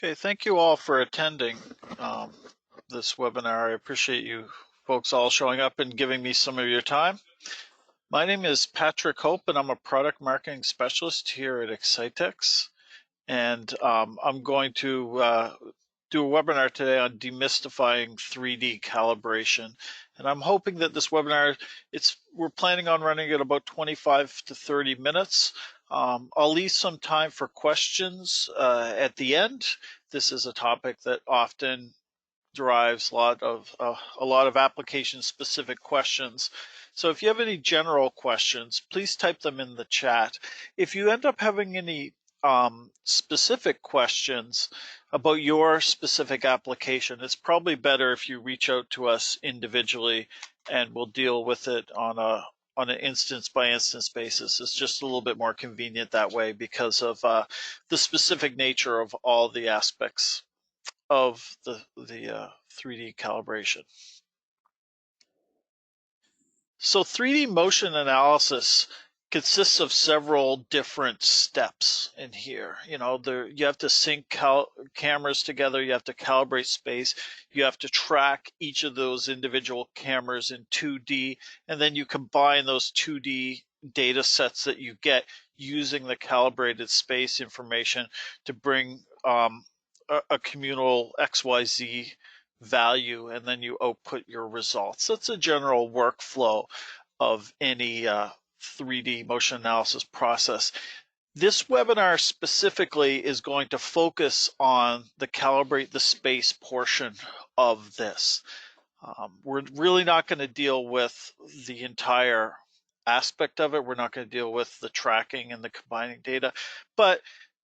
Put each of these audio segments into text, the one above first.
Okay, thank you all for attending this webinar. I appreciate you folks all showing up and giving me some of your time. My name is Patrick Hope, and I'm a product marketing specialist here at Xcitex. And I'm going to do a webinar today on demystifying 3D calibration. And I'm hoping that this webinar, we're planning on running it about 25 to 30 minutes. I'll leave some time for questions at the end. This is a topic that often derives a lot of application-specific questions. So if you have any general questions, please type them in the chat. If you end up having any specific questions about your specific application, it's probably better if you reach out to us individually, and we'll deal with it on an instance by instance basis. It's just a little bit more convenient that way because of the specific nature of all the aspects of the 3D calibration. So 3D motion analysis consists of several different steps in here. You know, you have to sync cameras together, you have to calibrate space, you have to track each of those individual cameras in 2D, and then you combine those 2D data sets that you get using the calibrated space information to bring a communal XYZ value, and then you output your results. That's a general workflow of any 3D motion analysis process. This webinar specifically is going to focus on the calibrate the space portion of this. We're really not going to deal with the entire aspect of it. We're not going to deal with the tracking and the combining data, but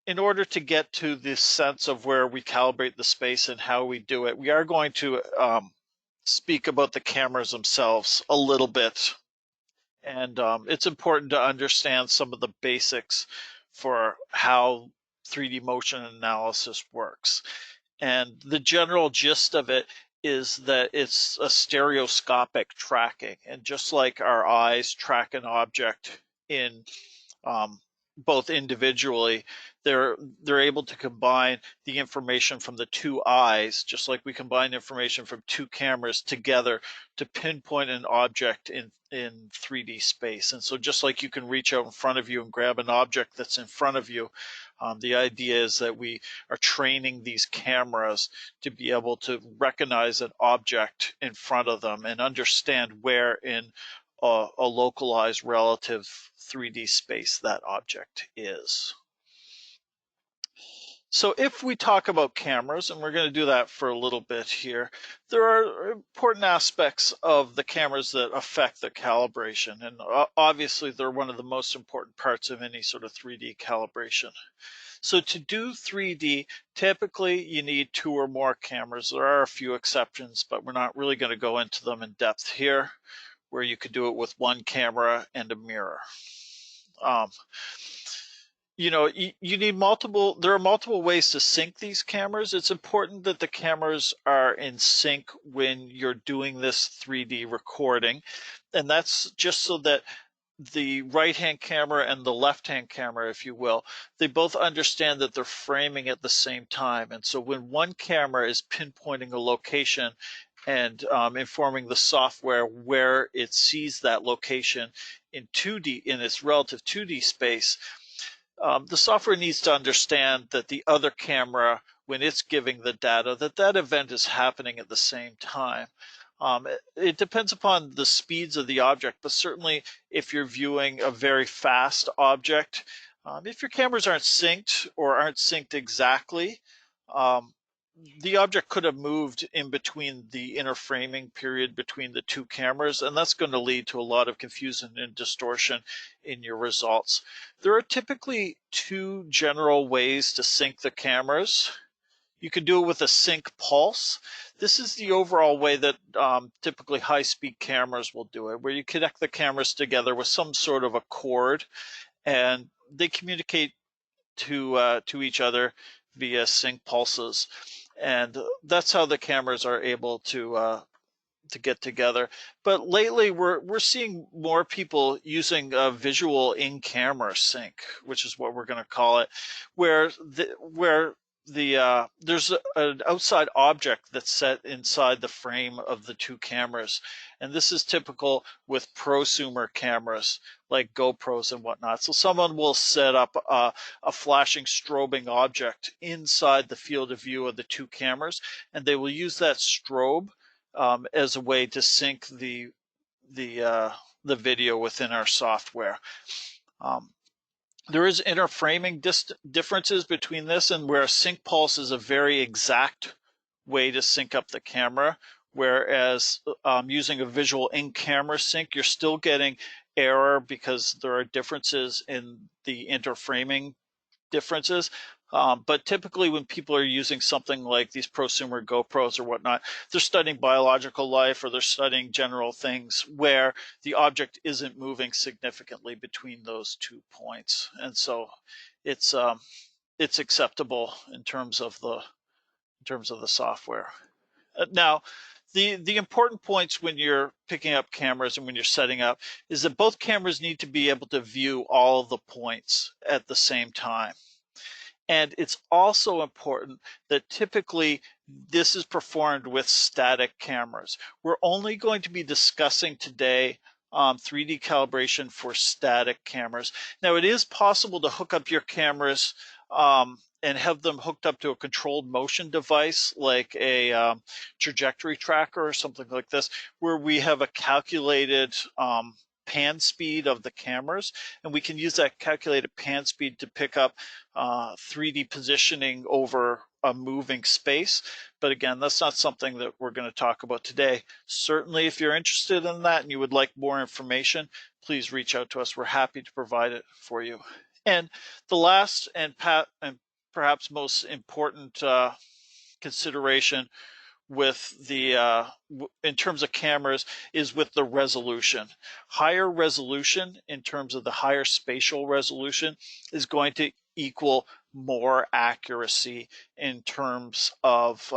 in order to get to this sense of where we calibrate the space and how we do it, we are going to speak about the cameras themselves a little bit. And it's important to understand some of the basics for how 3D motion analysis works. And the general gist of it is that it's a stereoscopic tracking. And just like our eyes track an object in both individually, they're able to combine the information from the two eyes, just like we combine information from two cameras together to pinpoint an object in 3D space. And so just like you can reach out in front of you and grab an object that's in front of you, the idea is that we are training these cameras to be able to recognize an object in front of them and understand where in a localized relative 3D space that object is. So if we talk about cameras, and we're going to do that for a little bit here, there are important aspects of the cameras that affect the calibration, and obviously they're one of the most important parts of any sort of 3D calibration. So to do 3D, typically you need 2 or more cameras. There are a few exceptions, but we're not really going to go into them in depth here, where you could do it with 1 camera and a mirror. You know, you need there are multiple ways to sync these cameras. It's important that the cameras are in sync when you're doing this 3D recording. And that's just so that the right-hand camera and the left-hand camera, if you will, they both understand that they're framing at the same time. And so when one camera is pinpointing a location and informing the software where it sees that location in 2D, in its relative 2D space, the software needs to understand that the other camera, when it's giving the data, that event is happening at the same time. It depends upon the speeds of the object, but certainly if you're viewing a very fast object, if your cameras aren't synced or aren't synced exactly, the object could have moved in between the interframing period between the 2 cameras, and that's going to lead to a lot of confusion and distortion in your results. There are typically 2 general ways to sync the cameras. You can do it with a sync pulse. This is the overall way that typically high-speed cameras will do it, where you connect the cameras together with some sort of a cord, and they communicate to each other via sync pulses. And that's how the cameras are able to get together. But lately, we're seeing more people using visual in-camera sync, which is what we're going to call it, where there's an outside object that's set inside the frame of the two cameras, and this is typical with prosumer cameras like GoPros and whatnot. So someone will set up a flashing strobing object inside the field of view of the two cameras, and they will use that strobe as a way to sync the video within our software. There is interframing differences between this and where a sync pulse is a very exact way to sync up the camera, whereas using a visual in-camera sync, you're still getting error because there are differences in the interframing differences. But typically when people are using something like these prosumer GoPros or whatnot, they're studying biological life or they're studying general things where the object isn't moving significantly between those 2 points. And so it's acceptable in terms of the software. Now, the important points when you're picking up cameras and when you're setting up is that both cameras need to be able to view all of the points at the same time. And it's also important that typically this is performed with static cameras. We're only going to be discussing today 3D calibration for static cameras. Now, it is possible to hook up your cameras and have them hooked up to a controlled motion device like a trajectory tracker or something like this, where we have a calculated pan speed of the cameras, and we can use that calculated pan speed to pick up 3D positioning over a moving space. But again, that's not something that we're going to talk about today. Certainly, if you're interested in that and you would like more information, please reach out to us. We're happy to provide it for you. And the last and perhaps most important consideration with the in terms of cameras is with the resolution. Higher resolution in terms of the higher spatial resolution is going to equal more accuracy in terms of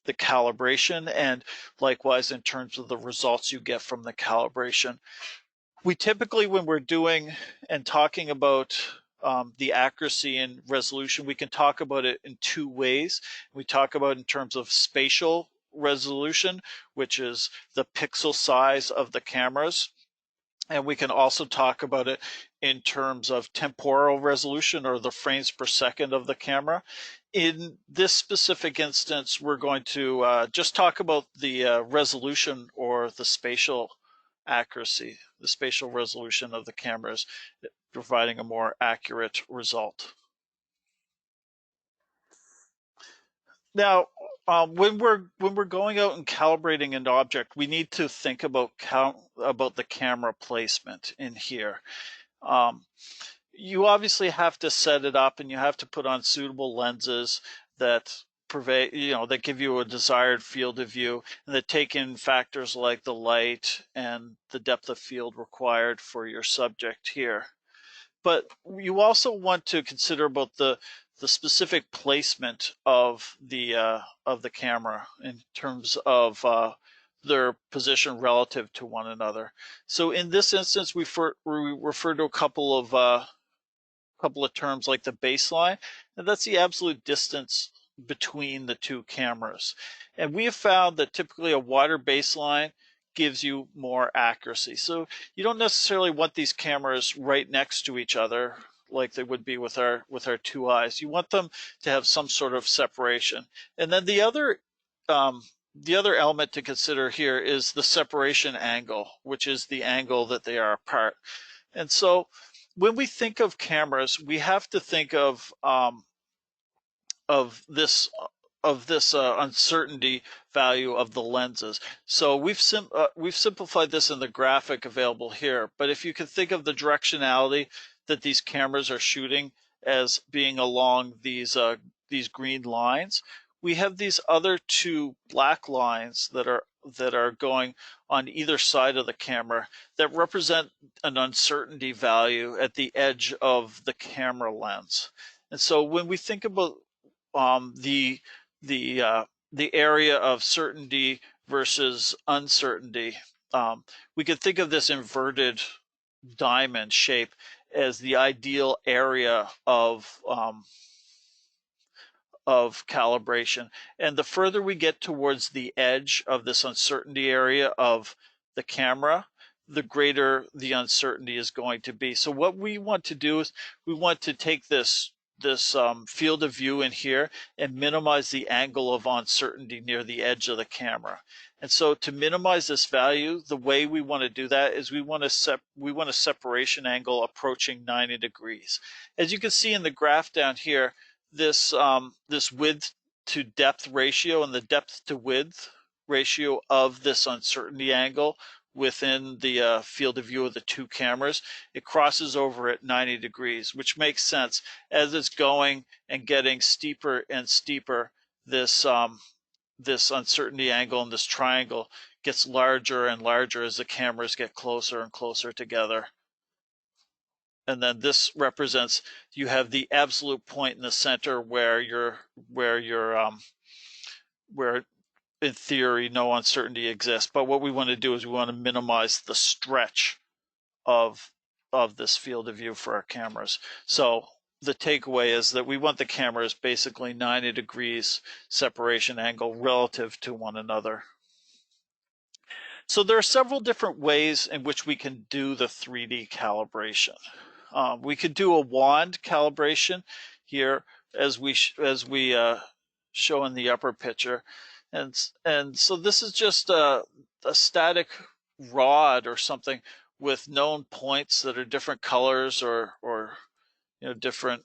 the calibration, and likewise in terms of the results you get from the calibration. We typically, when we're doing and talking about the accuracy and resolution, we can talk about it in two ways. We talk about in terms of spatial resolution, which is the pixel size of the cameras. And we can also talk about it in terms of temporal resolution, or the frames per second of the camera. In this specific instance, we're going to just talk about the resolution, or the spatial accuracy, the spatial resolution of the cameras, providing a more accurate result. Now, when we're going out and calibrating an object, we need to think about the camera placement in here. You obviously have to set it up, and you have to put on suitable lenses that that give you a desired field of view, and that take in factors like the light and the depth of field required for your subject here. But you also want to consider about the specific placement of the camera in terms of their position relative to one another. So in this instance, we refer to a couple of terms like the baseline, and that's the absolute distance between the two cameras. And we have found that typically a wider baseline gives you more accuracy. So you don't necessarily want these cameras right next to each other like they would be with our two eyes. You want them to have some sort of separation. And then the other element to consider here is the separation angle, which is the angle that they are apart. And so when we think of cameras, we have to think of this uncertainty value of the lenses. So we've simplified this in the graphic available here. But if you can think of the directionality that these cameras are shooting as being along these green lines, we have these other two black lines that are going on either side of the camera that represent an uncertainty value at the edge of the camera lens. And so when we think about the area of certainty versus uncertainty, we could think of this inverted diamond shape as the ideal area of of calibration. And the further we get towards the edge of this uncertainty area of the camera, the greater the uncertainty is going to be. So what we want to do is we want to take this field of view in here and minimize the angle of uncertainty near the edge of the camera. And so to minimize this value, the way we want to do that is we want a separation angle approaching 90 degrees. As you can see in the graph down here, this width to depth ratio and the depth to width ratio of this uncertainty angle within the field of view of the two cameras, it crosses over at 90 degrees, which makes sense. As it's going and getting steeper and steeper, this uncertainty angle and this triangle gets larger and larger as the cameras get closer and closer together. And then this represents, you have the absolute point in the center where in theory no uncertainty exists. But what we want to do is we want to minimize the stretch of this field of view for our cameras. So the takeaway is that we want the cameras basically 90 degrees separation angle relative to one another. So there are several different ways in which we can do the 3D calibration. We could do a wand calibration here as we show in the upper picture. And so this is just a static rod or something with known points that are different colors or different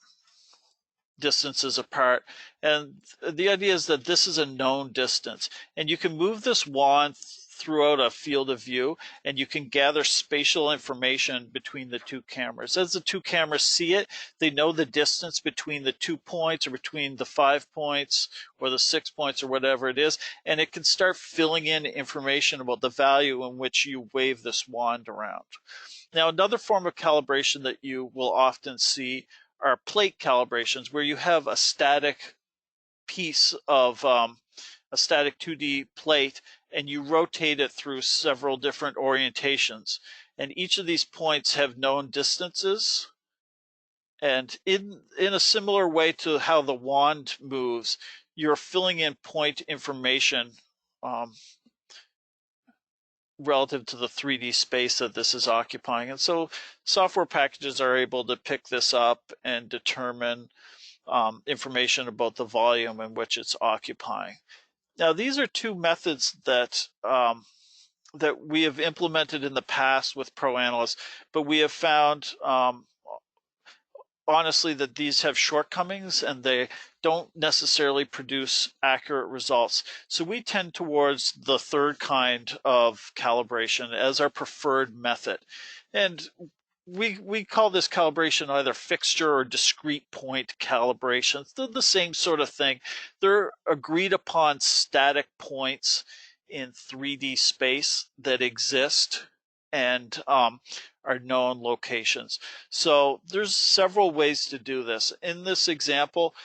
distances apart. And the idea is that this is a known distance, and you can move this wand throughout a field of view, and you can gather spatial information between the two cameras. As the two cameras see it, they know the distance between the 2 points or between the 5 points or the 6 points or whatever it is, and it can start filling in information about the value in which you wave this wand around. Now, another form of calibration that you will often see are plate calibrations, where you have a static piece of a static 2D plate, and you rotate it through several different orientations. And each of these points have known distances. And in a similar way to how the wand moves, you're filling in point information relative to the 3D space that this is occupying. And so software packages are able to pick this up and determine information about the volume in which it's occupying. Now, these are two methods that that we have implemented in the past with ProAnalyst, but we have found honestly that these have shortcomings and they don't necessarily produce accurate results. So we tend towards the third kind of calibration as our preferred method. And we call this calibration either fixture or discrete point calibrations. They're the same sort of thing. They're agreed upon static points in 3D space that exist and are known locations. So there's several ways to do this. In this example,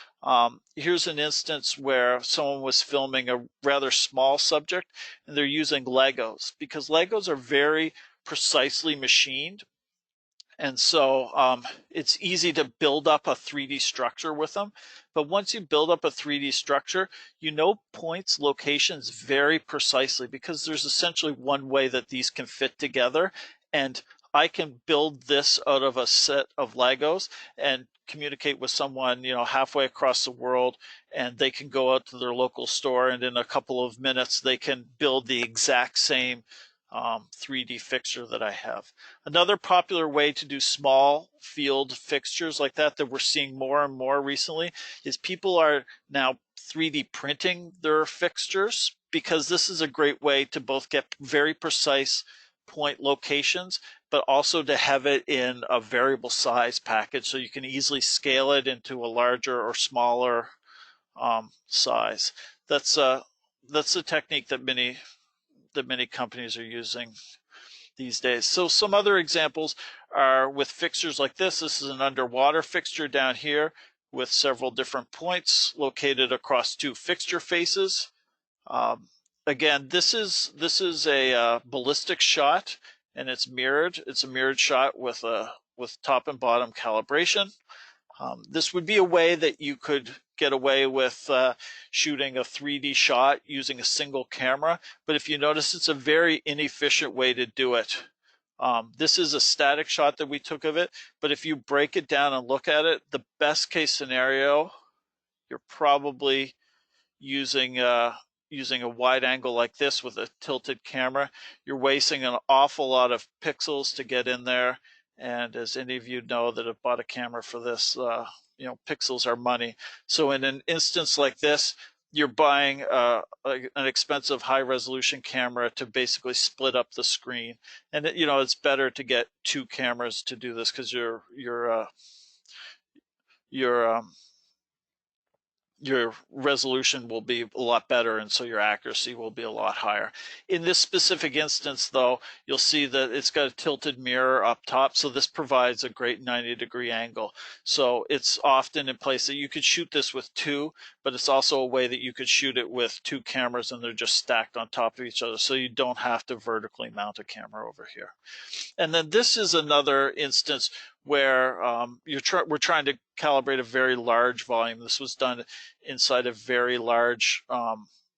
here's an instance where someone was filming a rather small subject, and they're using Legos because Legos are very precisely machined. And so it's easy to build up a 3D structure with them. But once you build up a 3D structure, you know points, locations very precisely because there's essentially one way that these can fit together. And I can build this out of a set of Legos and communicate with someone, halfway across the world, and they can go out to their local store, and in a couple of minutes, they can build the exact same 3D fixture that I have. Another popular way to do small field fixtures like that we're seeing more and more recently is people are now 3D printing their fixtures, because this is a great way to both get very precise point locations, but also to have it in a variable size package so you can easily scale it into a larger or smaller size. That's a technique that many companies are using these days. So some other examples are with fixtures like this. This is an underwater fixture down here with several different points located across two fixture faces. Again, this is a ballistic shot, and it's mirrored. It's a mirrored shot with top and bottom calibration. This would be a way that you could get away with shooting a 3D shot using a single camera, but if you notice, it's a very inefficient way to do it. This is a static shot that we took of it, but if you break it down and look at it, the best case scenario, you're probably using a wide angle like this with a tilted camera. You're wasting an awful lot of pixels to get in there, and as any of you know that have bought a camera for this, pixels are money. So in an instance like this, you're buying an expensive high-resolution camera to basically split up the screen, and it's better to get two cameras to do this because your resolution will be a lot better, and so your accuracy will be a lot higher. In this specific instance, though, you'll see that it's got a tilted mirror up top, so this provides a great 90-degree angle. So it's often in place that you could shoot this with two, but it's also a way that you could shoot it with two cameras and they're just stacked on top of each other, so you don't have to vertically mount a camera over here. And then this is another instance where we're trying to calibrate a very large volume. This was done inside a very large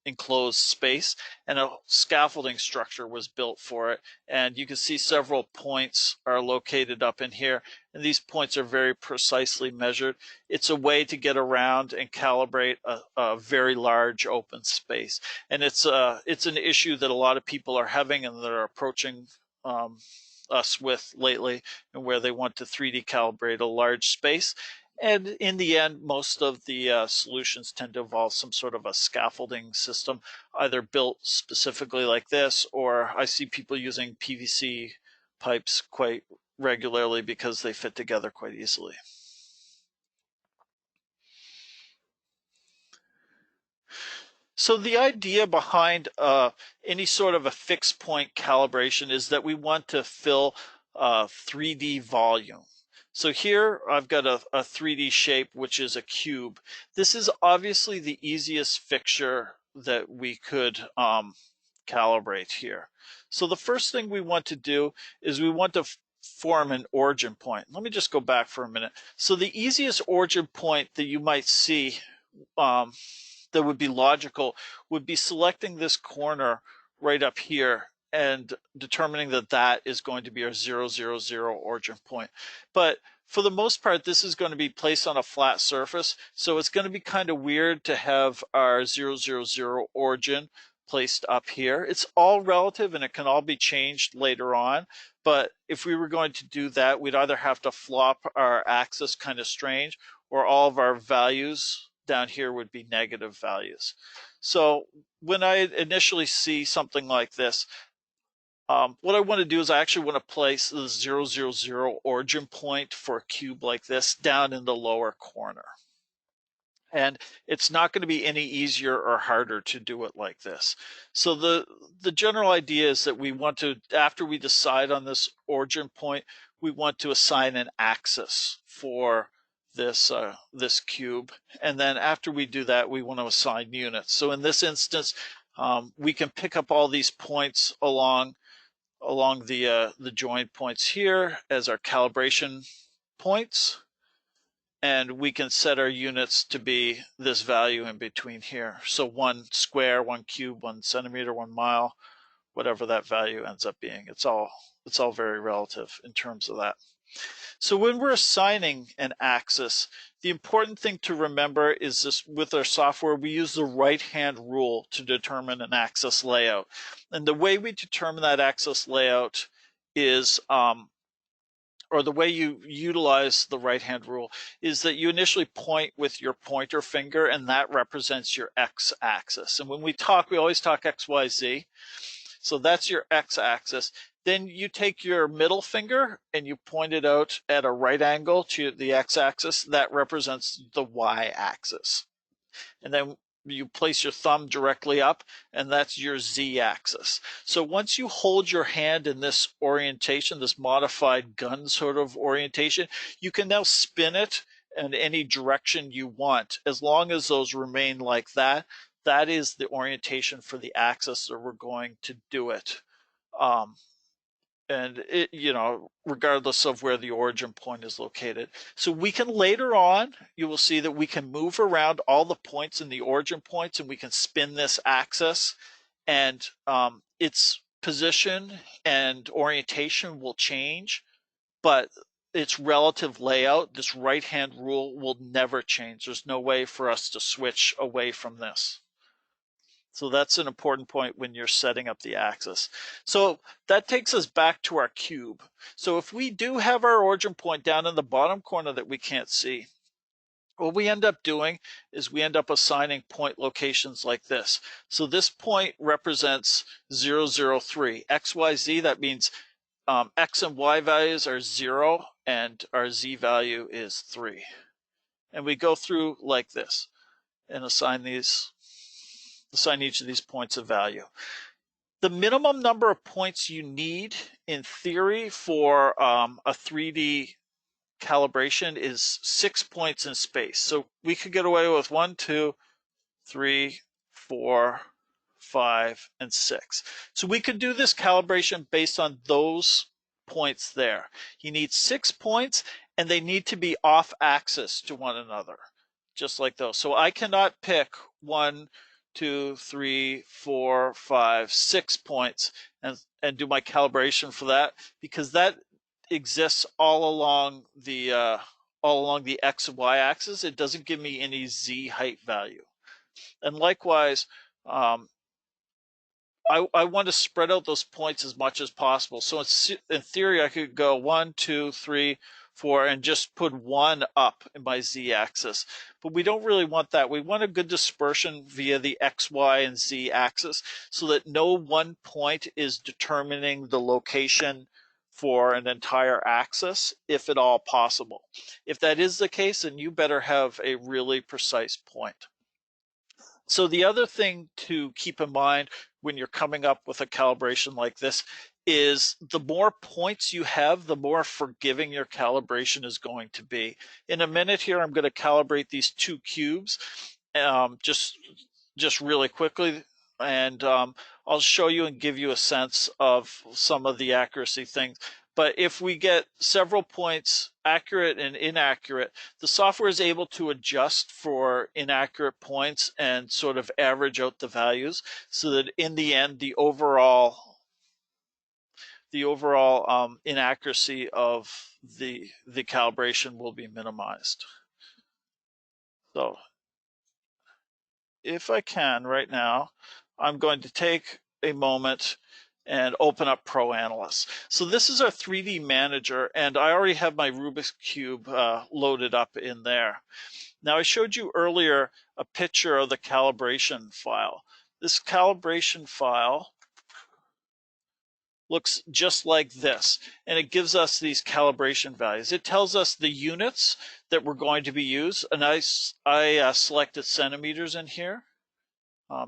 enclosed space, and a scaffolding structure was built for it. And you can see several points are located up in here, and these points are very precisely measured. It's a way to get around and calibrate a very large open space. And it's an issue that a lot of people are having and that are approaching us with lately, and where they want to 3D calibrate a large space. And in the end, most of the solutions tend to involve some sort of a scaffolding system, either built specifically like this, or I see people using PVC pipes quite regularly because they fit together quite easily. So the idea behind any sort of a fixed point calibration is that we want to fill 3D volume. So here I've got a 3D shape, which is a cube. This is obviously the easiest fixture that we could calibrate here. So the first thing we want to do is we want to form an origin point. Let me just go back for a minute. So the easiest origin point that you might see that would be logical would be selecting this corner right up here and determining that that is going to be our 0, 0, 0 origin point. But for the most part, this is going to be placed on a flat surface, so it's going to be kind of weird to have our 0, 0, 0 origin placed up here. It's all relative and it can all be changed later on, but if we were going to do that, we'd either have to flop our axis kind of strange, or all of our values down here would be negative values. So when I initially see something like this, what I want to do is I actually want to place the 0, 0, 0 origin point for a cube like this down in the lower corner. And it's not going to be any easier or harder to do it like this. So the general idea is that we want to, after we decide on this origin point, we want to assign an axis for this this cube, and then after we do that, we want to assign units. So in this instance, we can pick up all these points along the join points here as our calibration points, and we can set our units to be this value in between here. So 1 square, 1 cube, 1 centimeter, 1 mile, whatever that value ends up being. It's all very relative in terms of that. So when we're assigning an axis, the important thing to remember is this: with our software, we use the right-hand rule to determine an axis layout. And the way we determine that axis layout is, or the way you utilize the right-hand rule, is that you initially point with your pointer finger, and that represents your x-axis. And when we talk, we always talk x, y, z. So that's your x-axis. Then you take your middle finger and you point it out at a right angle to the x-axis. That represents the y-axis. And then you place your thumb directly up, and that's your z-axis. So once you hold your hand in this orientation, this modified gun sort of orientation, you can now spin it in any direction you want. As long as those remain like that, that is the orientation for the axis that we're going to do it. and it, you know, regardless of where the origin point is located. So we can later on, you will see that we can move around all the points in the origin points, and we can spin this axis, and its position and orientation will change, but its relative layout, this right-hand rule, will never change. There's no way for us to switch away from this. So that's an important point when you're setting up the axis. So that takes us back to our cube. So if we do have our origin point down in the bottom corner that we can't see, what we end up doing is we end up assigning point locations like this. So this point represents 0, 0, 3. X, Y, Z, that means X and Y values are 0 and our Z value is 3. And we go through like this and assign each of these points a value. The minimum number of points you need in theory for a 3D calibration is 6 points in space. So we could get away with 1, 2, 3, 4, 5, and 6. So we could do this calibration based on those points there. You need 6 points, and they need to be off axis to one another, just like those. So I cannot pick 1, 2, 3, 4, 5, 6 points and do my calibration for that, because that exists all along the X and Y axis. It doesn't give me any Z height value. And likewise, I want to spread out those points as much as possible. So in theory, I could go 1, 2, 3, 4, and just put 1 up in my Z axis. But we don't really want that. We want a good dispersion via the X, Y, and Z axis so that no one point is determining the location for an entire axis, if at all possible. If that is the case, then you better have a really precise point. So the other thing to keep in mind when you're coming up with a calibration like this is the more points you have, the more forgiving your calibration is going to be. In a minute here, I'm going to calibrate these 2 cubes just really quickly, and I'll show you and give you a sense of some of the accuracy things. But if we get several points accurate and inaccurate, the software is able to adjust for inaccurate points and sort of average out the values so that in the end, the overall inaccuracy of the calibration will be minimized. So if I can right now, I'm going to take a moment and open up ProAnalyst. So this is our 3D manager, and I already have my Rubik's Cube loaded up in there. Now, I showed you earlier a picture of the calibration file. This calibration file looks just like this, and it gives us these calibration values. It tells us the units that we're going to be used, and I selected centimeters in here.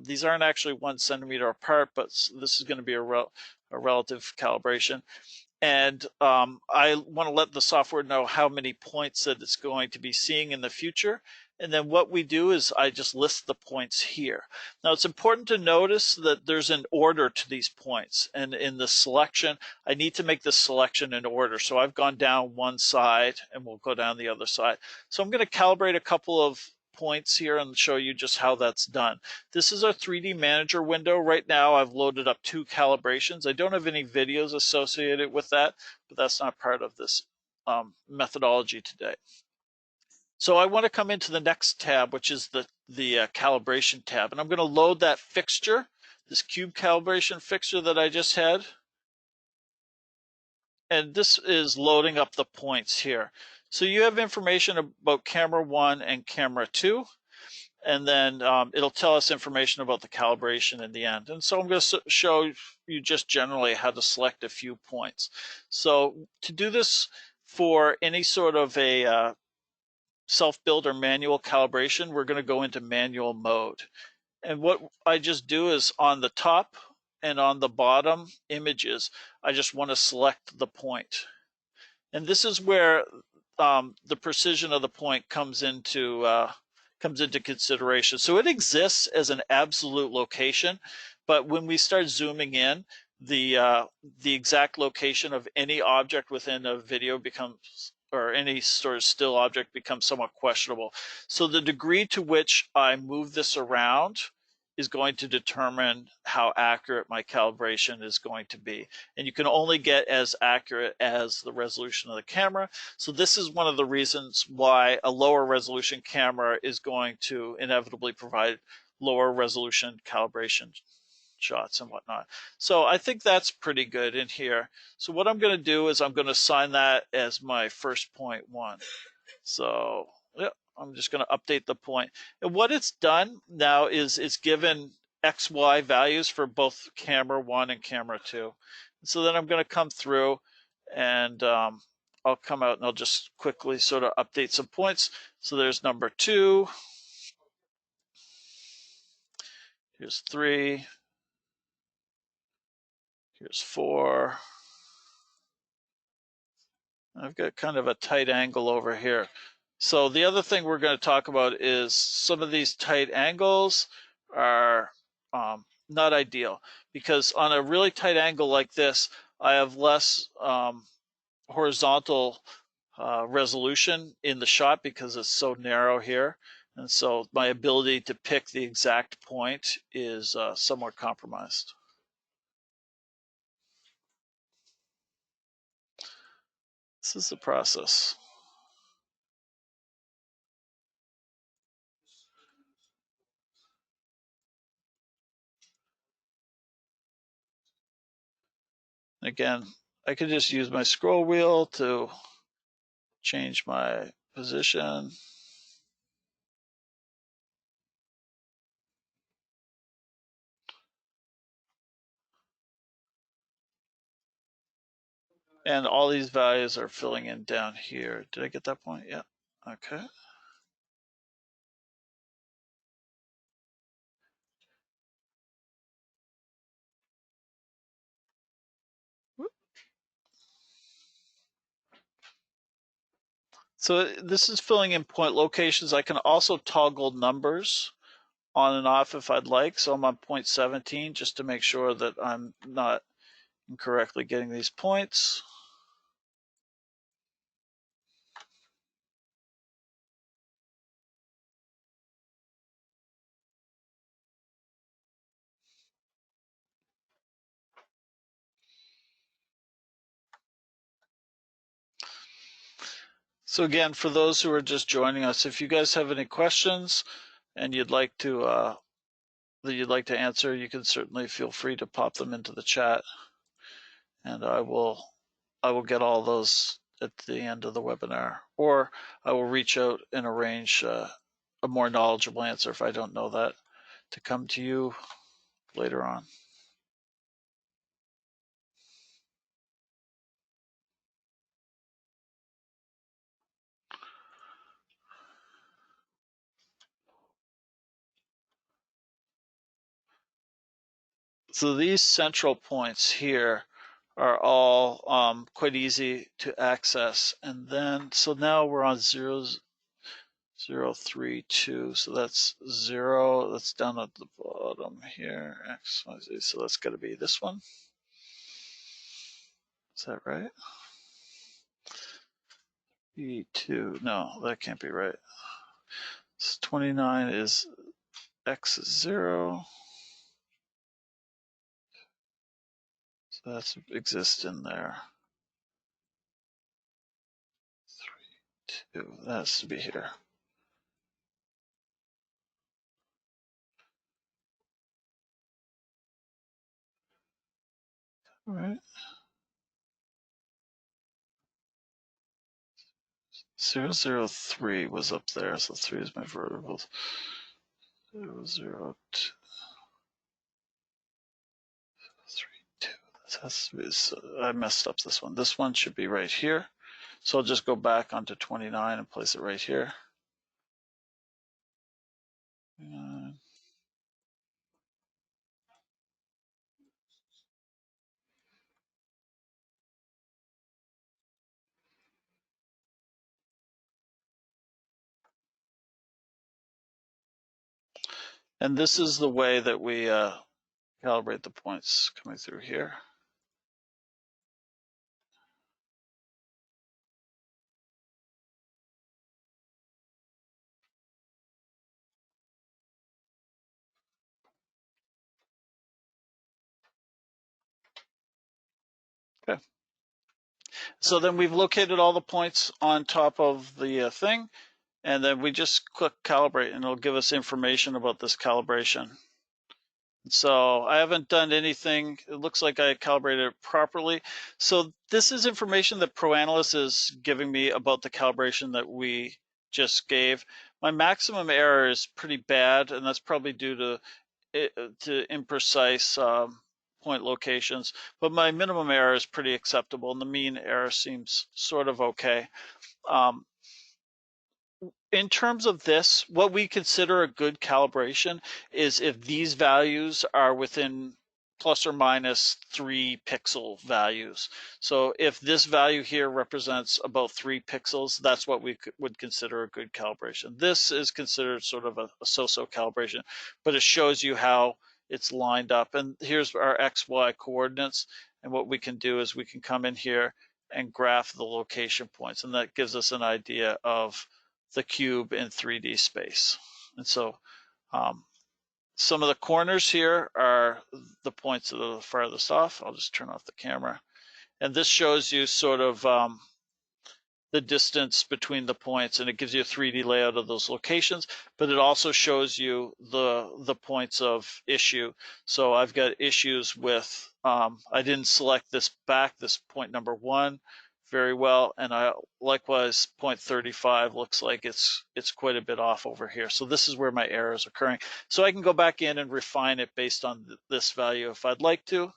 These aren't actually 1 centimeter apart, but this is going to be a relative calibration. And I want to let the software know how many points that it's going to be seeing in the future. And then what we do is I just list the points here. Now, it's important to notice that there's an order to these points. And in the selection, I need to make the selection in order. So I've gone down one side, and we'll go down the other side. So I'm going to calibrate a couple of points here and show you just how that's done. This is our 3D Manager window. Right now I've loaded up 2 calibrations. I don't have any videos associated with that, but that's not part of this methodology today. So I want to come into the next tab, which is the calibration tab, and I'm going to load that fixture, this cube calibration fixture that I just had. And this is loading up the points here. So you have information about camera 1 and camera 2, and then it'll tell us information about the calibration in the end. And so I'm going to show you just generally how to select a few points. So to do this for any sort of a self-build or manual calibration, we're going to go into manual mode. And what I just do is on the top and on the bottom images, I just want to select the point. And this is where the precision of the point comes into consideration. So it exists as an absolute location, but when we start zooming in, the exact location of any object within a video becomes, or any sort of still object becomes somewhat questionable. So the degree to which I move this around is going to determine how accurate my calibration is going to be. And you can only get as accurate as the resolution of the camera. So this is one of the reasons why a lower resolution camera is going to inevitably provide lower resolution calibration shots and whatnot. So I think that's pretty good in here. So what I'm going to do is I'm going to assign that as my first point 1. So yeah, I'm just going to update the point. And what it's done now is it's given XY values for both camera 1 and camera 2. So then I'm going to come through and I'll come out and I'll just quickly sort of update some points. So there's number 2. Here's 3. Here's 4. I've got kind of a tight angle over here. So the other thing we're going to talk about is some of these tight angles are not ideal, because on a really tight angle like this, I have less horizontal resolution in the shot because it's so narrow here. And so my ability to pick the exact point is somewhat compromised. This is the process. Again, I could just use my scroll wheel to change my position. And all these values are filling in down here. Did I get that point? Yeah. Okay. So this is filling in point locations. I can also toggle numbers on and off if I'd like. So I'm on point 17 just to make sure that I'm not incorrectly getting these points. So again, for those who are just joining us, if you guys have any questions and you'd like to answer, you can certainly feel free to pop them into the chat, and I will get all those at the end of the webinar, or I will reach out and arrange a more knowledgeable answer if I don't know that to come to you later on. So these central points here are all quite easy to access. And then, so now we're on 0, 0, 3, 2. So that's 0. That's down at the bottom here. X, Y, Z. So that's got to be this one. Is that right? E2. No, that can't be right. So 29 is X is 0. So that exists in there. 3, 2. That has to be here. All right. 0, 0, 3 was up there, so 3 is my vertical. 0, 0, 2, 3, 2. That has to be, so I messed up this one. This one should be right here. So I'll just go back onto 29 and place it right here. And this is the way that we calibrate the points coming through here. Okay. So then we've located all the points on top of the thing, and then we just click calibrate, and it'll give us information about this calibration. So I haven't done anything. It looks like I calibrated it properly. So this is information that ProAnalyst is giving me about the calibration that we just gave. My maximum error is pretty bad, and that's probably due to imprecise point locations. But my minimum error is pretty acceptable, and the mean error seems sort of okay. In terms of this, what we consider a good calibration is if these values are within plus or minus 3 pixel values. So if this value here represents about 3 pixels, that's what we would consider a good calibration. This is considered sort of a so-so calibration, but it shows you how it's lined up. And here's our XY coordinates. And what we can do is we can come in here and graph the location points. And that gives us an idea of the cube in 3D space. And so some of the corners here are the points that are the farthest off. I'll just turn off the camera. And this shows you sort of the distance between the points, and it gives you a 3D layout of those locations, but it also shows you the points of issue. So I've got issues with, I didn't select this point number 1 very well, and I likewise point 35 looks like it's quite a bit off over here. So this is where my error is occurring. So I can go back in and refine it based on this value if I'd like to.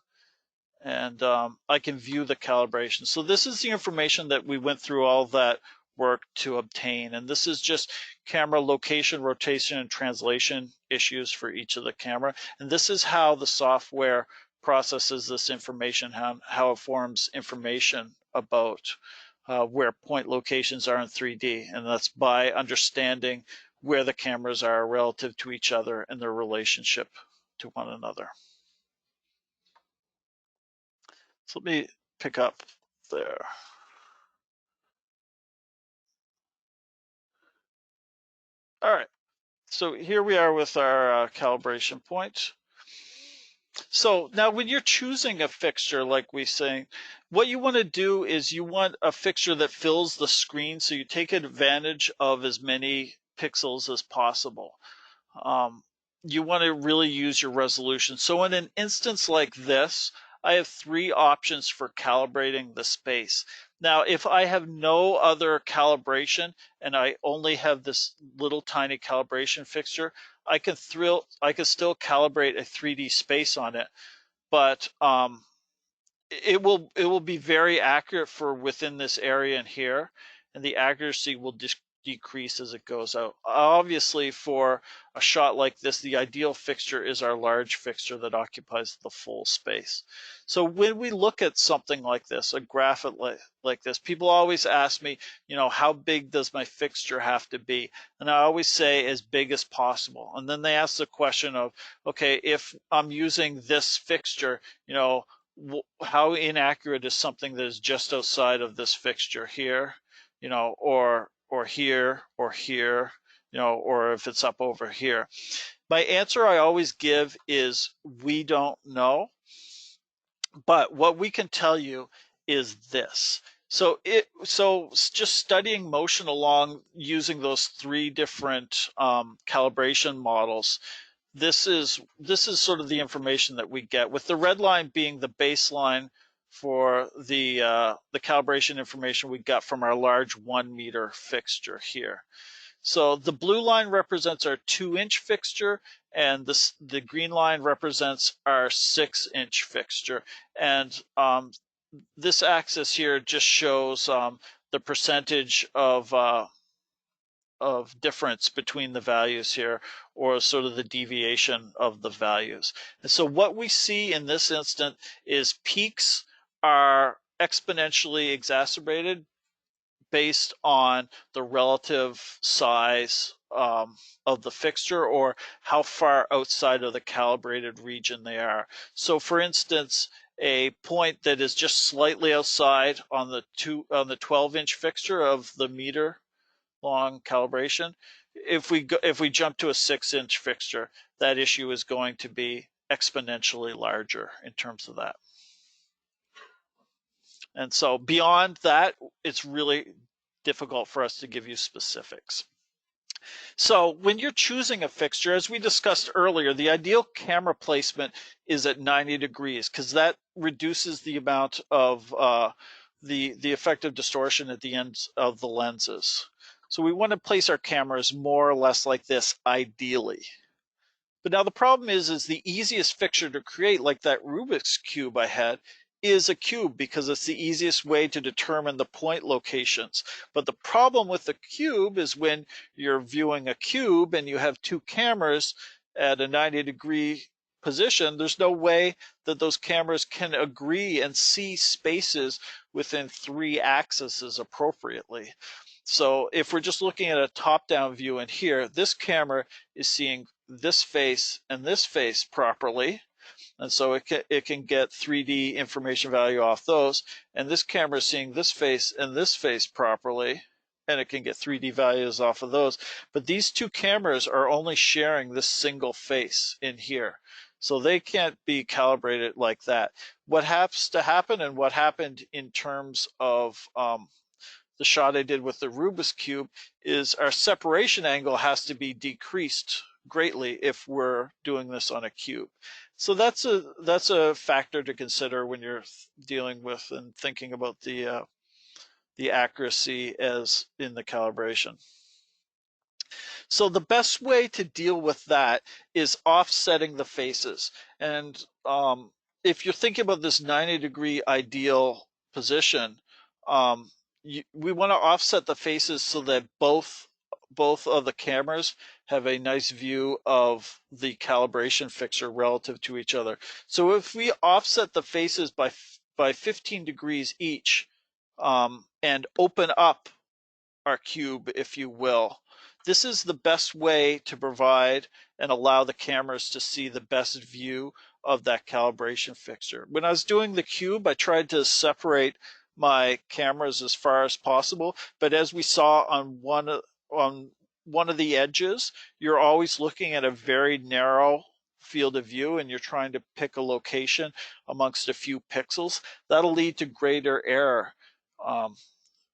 And I can view the calibration. So this is the information that we went through all that work to obtain. And this is just camera location, rotation, and translation issues for each of the camera. And this is how the software processes this information, how it forms information about where point locations are in 3D. And that's by understanding where the cameras are relative to each other and their relationship to one another. So let me pick up there. All right, so here we are with our calibration point. So now when you're choosing a fixture, like we say, what you want to do is you want a fixture that fills the screen, so you take advantage of as many pixels as possible. You want to really use your resolution. So in an instance like this, I have 3 options for calibrating the space. Now, if I have no other calibration and I only have this little tiny calibration fixture, I can still calibrate a 3D space on it, but it will be very accurate for within this area in here, and the accuracy will decrease as it goes out. Obviously, for a shot like this, the ideal fixture is our large fixture that occupies the full space. So when we look at something like this, a graph like this, people always ask me, how big does my fixture have to be? And I always say as big as possible. And then they ask the question of, okay, if I'm using this fixture, how inaccurate is something that is just outside of this fixture here, or here, or here, or if it's up over here. My answer I always give is we don't know, but what we can tell you is this. So just studying motion along using those 3 different calibration models, this is sort of the information that we get, with the red line being the baseline for the calibration information we got from our large 1 meter fixture here. So the blue line represents our 2-inch fixture, and the green line represents our 6-inch fixture. And this axis here just shows the percentage of difference between the values here, or sort of the deviation of the values. And so what we see in this instant is peaks are exponentially exacerbated based on the relative size of the fixture, or how far outside of the calibrated region they are. So for instance, a point that is just slightly outside on the 12-inch fixture of the meter long calibration, if we jump to a 6-inch fixture, that issue is going to be exponentially larger in terms of that. And so beyond that, it's really difficult for us to give you specifics. So when you're choosing a fixture, as we discussed earlier, the ideal camera placement is at 90 degrees because that reduces the amount of the effective distortion at the ends of the lenses. So we want to place our cameras more or less like this, ideally. But now the problem is the easiest fixture to create, like that Rubik's Cube I had, is a cube because it's the easiest way to determine the point locations. But the problem with the cube is when you're viewing a cube and you have two cameras at a 90-degree position, there's no way that those cameras can agree and see spaces within 3 axes appropriately. So if we're just looking at a top-down view in here, this camera is seeing this face and this face properly, and so it can get 3D information value off those, and this camera is seeing this face and this face properly, and it can get 3D values off of those. But these two cameras are only sharing this single face in here, so they can't be calibrated like that. What has to happen, and what happened in terms of the shot I did with the Rubik's Cube, is our separation angle has to be decreased greatly if we're doing this on a cube. So that's a factor to consider when you're dealing with and thinking about the accuracy as in the calibration. So the best way to deal with that is offsetting the faces. And if you're thinking about this 90-degree ideal position, we want to offset the faces so that both of the cameras have a nice view of the calibration fixture relative to each other. So if we offset the faces by 15 degrees each, and open up our cube, if you will, this is the best way to provide and allow the cameras to see the best view of that calibration fixture. When I was doing the cube, I tried to separate my cameras as far as possible, but as we saw on one of the edges, you're always looking at a very narrow field of view and you're trying to pick a location amongst a few pixels. That'll lead to greater error.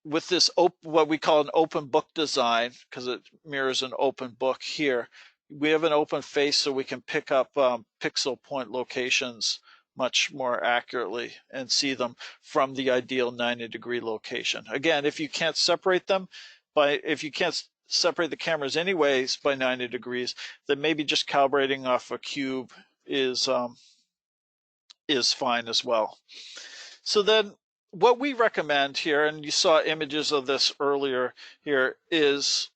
With this what we call an open book design, because it mirrors an open book here, we have an open face so we can pick up pixel point locations much more accurately and see them from the ideal 90-degree location. Again, if you can't separate them if you can't separate the cameras anyways by 90 degrees, then maybe just calibrating off a cube is fine as well. So then what we recommend here, and you saw images of this earlier here, is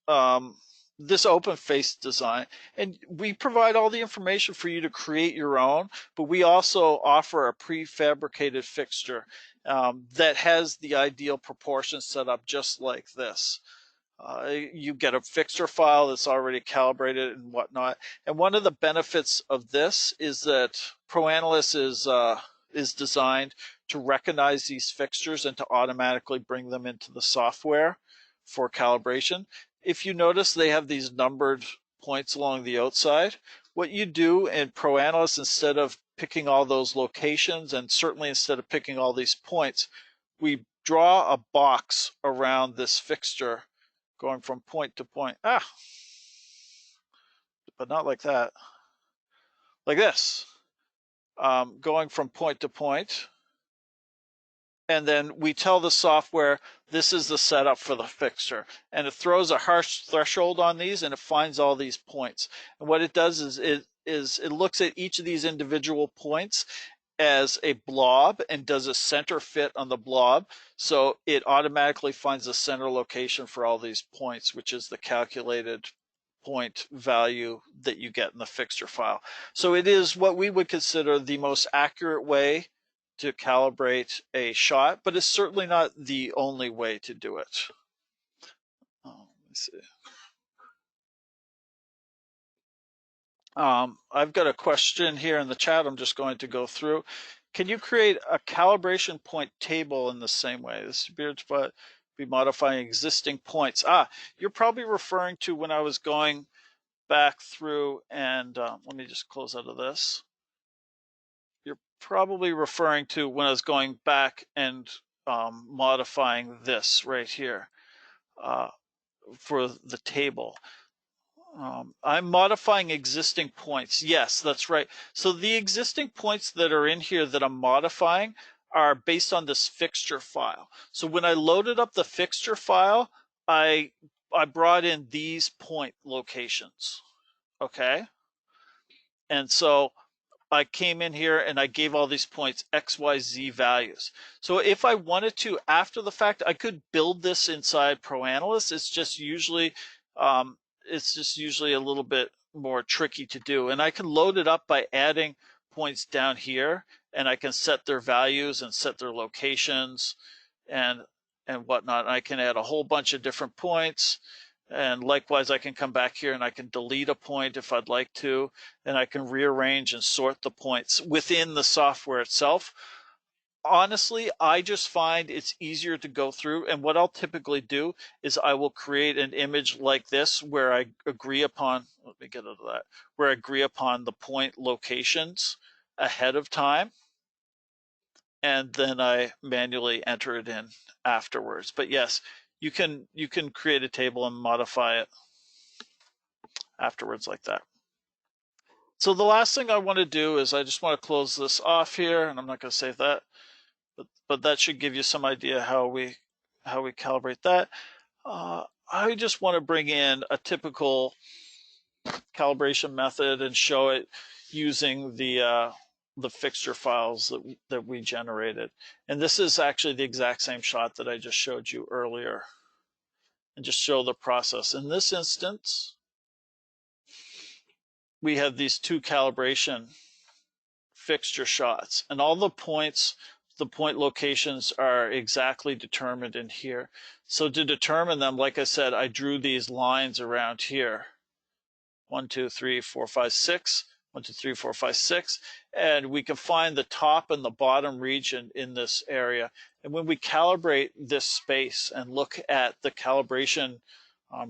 this open face design. And we provide all the information for you to create your own, but we also offer a prefabricated fixture that has the ideal proportions set up just like this. You get a fixture file that's already calibrated and whatnot. And one of the benefits of this is that ProAnalyst is designed to recognize these fixtures and to automatically bring them into the software for calibration. If you notice, they have these numbered points along the outside. What you do in ProAnalyst, instead of picking all those locations, and certainly instead of picking all these points, we draw a box around this fixture going from point to point. But not like that. Like this. Going from point to point. And then we tell the software this is the setup for the fixture, and it throws a harsh threshold on these and it finds all these points. And what it does is it looks at each of these individual points as a blob and does a center fit on the blob, so it automatically finds the center location for all these points, which is the calculated point value that you get in the fixture file. So it is what we would consider the most accurate way to calibrate a shot, but it's certainly not the only way to do it. Let me see. I've got a question here in the chat I'm just going to go through. Can you create a calibration point table in the same way? This appears to be modifying existing points. You're probably referring to when I was going back through and let me just close out of this. You're probably referring to when I was going back and modifying this right here for the table. I'm modifying existing points. Yes, that's right. So the existing points that are in here that I'm modifying are based on this fixture file. So when I loaded up the fixture file, I brought in these point locations. Okay. And so I came in here and I gave all these points X, Y, Z values. So if I wanted to, after the fact, I could build this inside ProAnalyst. It's just usually a little bit more tricky to do. And I can load it up by adding points down here, and I can set their values and set their locations and whatnot. And I can add a whole bunch of different points. And likewise, I can come back here and I can delete a point if I'd like to, and I can rearrange and sort the points within the software itself. Honestly, I just find it's easier to go through, and what I'll typically do is I will create an image like this where I agree upon, let me get into that, where I agree upon the point locations ahead of time, and then I manually enter it in afterwards. But yes, you can create a table and modify it afterwards like that. So the last thing I want to do is I just want to close this off here, and I'm not going to save that, but that should give you some idea how we calibrate that. I just want to bring in a typical calibration method and show it using the fixture files that we generated. And this is actually the exact same shot that I just showed you earlier, and just show the process. In this instance, we have these two calibration fixture shots, and all the points, the point locations are exactly determined in here. So to determine them, like I said, I drew these lines around here. 1, 2, 3, 4, 5, 6. 1, 2, 3, 4, 5, 6. And we can find the top and the bottom region in this area. And when we calibrate this space and look at the calibration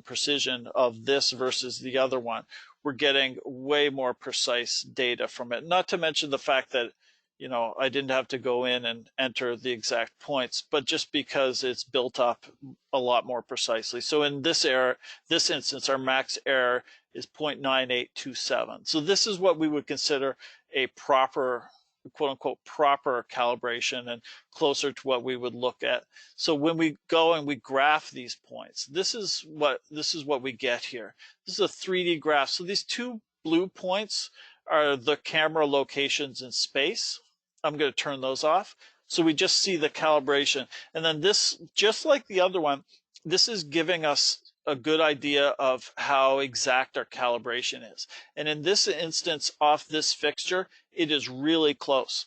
precision of this versus the other one, we're getting way more precise data from it. Not to mention the fact that, you know, I didn't have to go in and enter the exact points, but just because it's built up a lot more precisely. So in this instance, our max error is 0.9827. So this is what we would consider a proper, quote unquote, proper calibration, and closer to what we would look at. So when we go and we graph these points, this is what we get here. This is a 3D graph. So these two blue points are the camera locations in space. I'm going to turn those off. So we just see the calibration. And then this, just like the other one, this is giving us a good idea of how exact our calibration is. And in this instance, off this fixture, it is really close.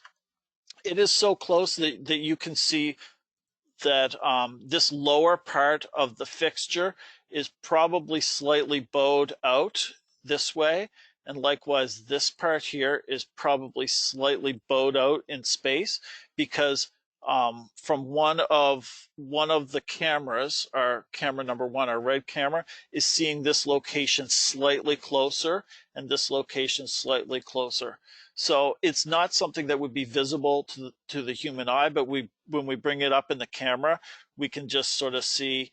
It is so close that you can see that this lower part of the fixture is probably slightly bowed out this way. And likewise, this part here is probably slightly bowed out in space, because from one of the cameras, our camera number 1, our red camera, is seeing this location slightly closer and this location slightly closer. So it's not something that would be visible to the human eye, but when we bring it up in the camera, we can just sort of see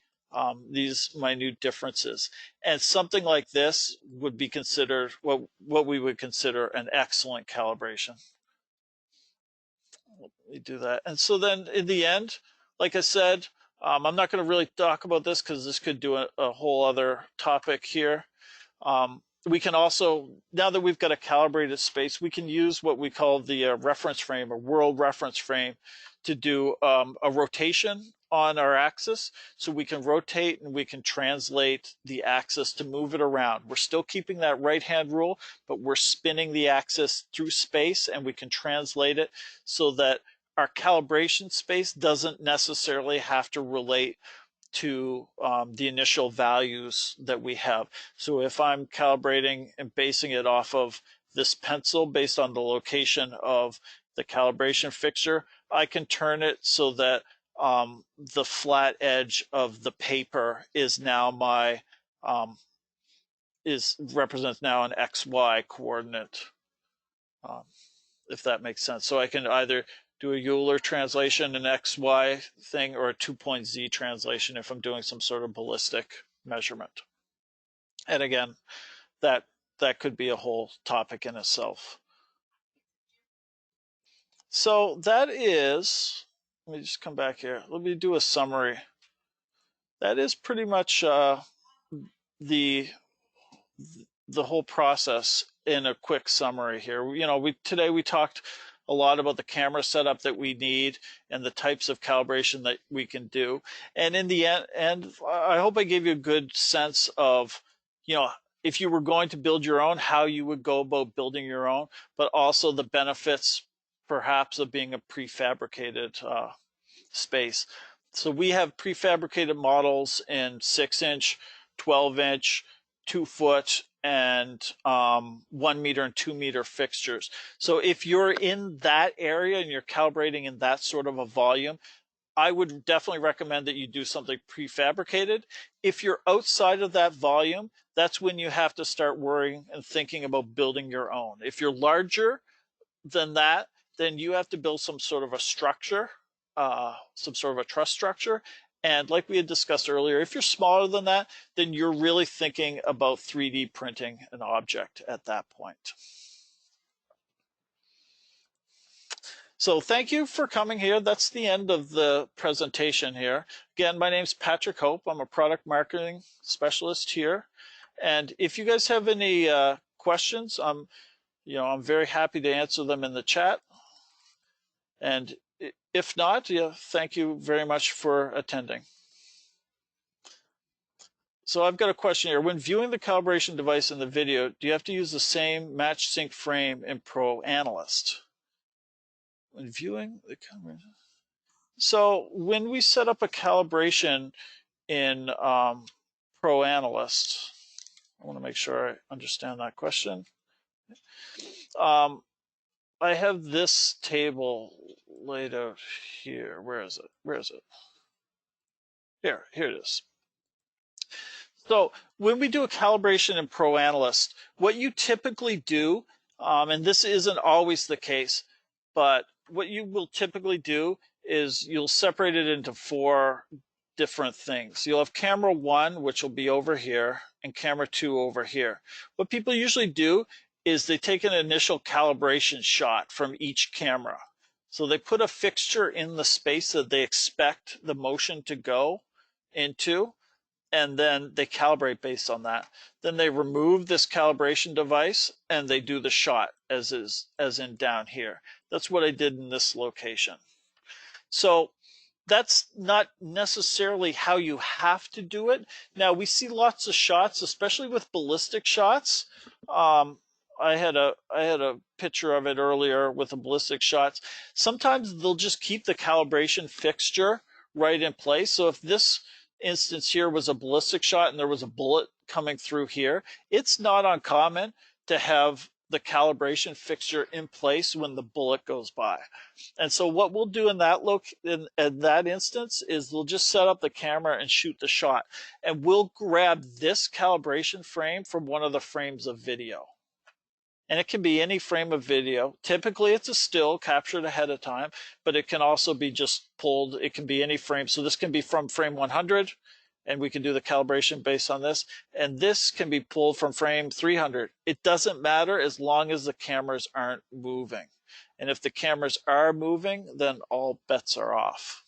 these minute differences. And something like this would be considered what we would consider an excellent calibration. Let me do that. And so then in the end, like I said, I'm not going to really talk about this because this could do a whole other topic here. We can also, now that we've got a calibrated space, we can use what we call the reference frame or world reference frame to do a rotation on our axis. So we can rotate and we can translate the axis to move it around. We're still keeping that right-hand rule, but we're spinning the axis through space, and we can translate it so that our calibration space doesn't necessarily have to relate to the initial values that we have. So if I'm calibrating and basing it off of this pencil based on the location of the calibration fixture, I can turn it so that the flat edge of the paper is now my represents now an XY coordinate, if that makes sense. So I can either do a Euler translation, an XY thing, or a 2-point-Z translation if I'm doing some sort of ballistic measurement. And again, that could be a whole topic in itself. So that is, let me just come back here. Let me do a summary. That is pretty much the whole process in a quick summary here. You know, today we talked a lot about the camera setup that we need and the types of calibration that we can do. And in the end, I hope I gave you a good sense of, you know, if you were going to build your own, how you would go about building your own, but also the benefits perhaps of being a prefabricated space. So we have prefabricated models in 6-inch, 12-inch, 2-foot, and 1 meter and 2 meter fixtures. So if you're in that area and you're calibrating in that sort of a volume, I would definitely recommend that you do something prefabricated. If you're outside of that volume, that's when you have to start worrying and thinking about building your own. If you're larger than that, then you have to build some sort of a structure, some sort of a truss structure. And like we had discussed earlier, if you're smaller than that, then you're really thinking about 3D printing an object at that point. So thank you for coming here. That's the end of the presentation here. Again, my name's Patrick Hope. I'm a product marketing specialist here. And if you guys have any questions, I'm very happy to answer them in the chat. And if not, thank you very much for attending. So I've got a question here. When viewing the calibration device in the video, do you have to use the same match sync frame in ProAnalyst? When viewing the calibration. So when we set up a calibration in ProAnalyst, I want to make sure I understand that question. I have this table laid out here. Where is it? Where is it? Here it is. So when we do a calibration in ProAnalyst, what you typically do, and this isn't always the case, but what you will typically do is you'll separate it into 4 different things. You'll have camera 1, which will be over here, and camera 2 over here. What people usually do is they take an initial calibration shot from each camera. So they put a fixture in the space that they expect the motion to go into, and then they calibrate based on that. Then they remove this calibration device and they do the shot as in down here. That's what I did in this location. So that's not necessarily how you have to do it. Now we see lots of shots, especially with ballistic shots. I had a picture of it earlier with the ballistic shots. Sometimes they'll just keep the calibration fixture right in place. So if this instance here was a ballistic shot and there was a bullet coming through here, it's not uncommon to have the calibration fixture in place when the bullet goes by. And so what we'll do in that instance is we'll just set up the camera and shoot the shot, and we'll grab this calibration frame from one of the frames of video. And it can be any frame of video. Typically it's a still captured ahead of time, but it can also be just pulled. It can be any frame. So this can be from frame 100, and we can do the calibration based on this. And this can be pulled from frame 300. It doesn't matter as long as the cameras aren't moving. And if the cameras are moving, then all bets are off.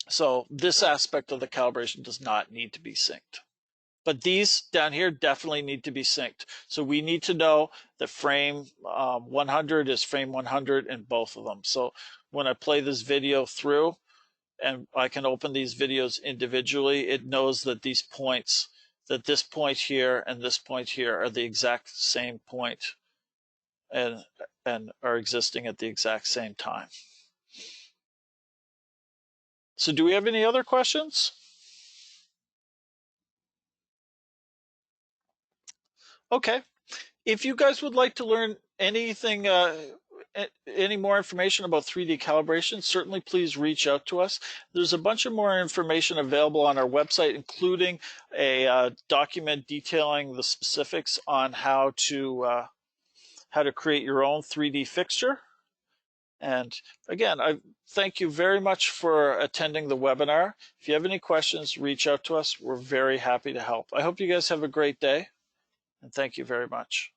So this aspect of the calibration does not need to be synced. But these down here definitely need to be synced. So we need to know that frame 100 is frame 100 in both of them. So when I play this video through, and I can open these videos individually, it knows that these points, that this point here and this point here are the exact same point and are existing at the exact same time. So do we have any other questions? Okay. If you guys would like to learn anything, any more information about 3D calibration, certainly please reach out to us. There's a bunch of more information available on our website, including a document detailing the specifics on how to how to create your own 3D fixture. And again, I thank you very much for attending the webinar. If you have any questions, reach out to us. We're very happy to help. I hope you guys have a great day, and thank you very much.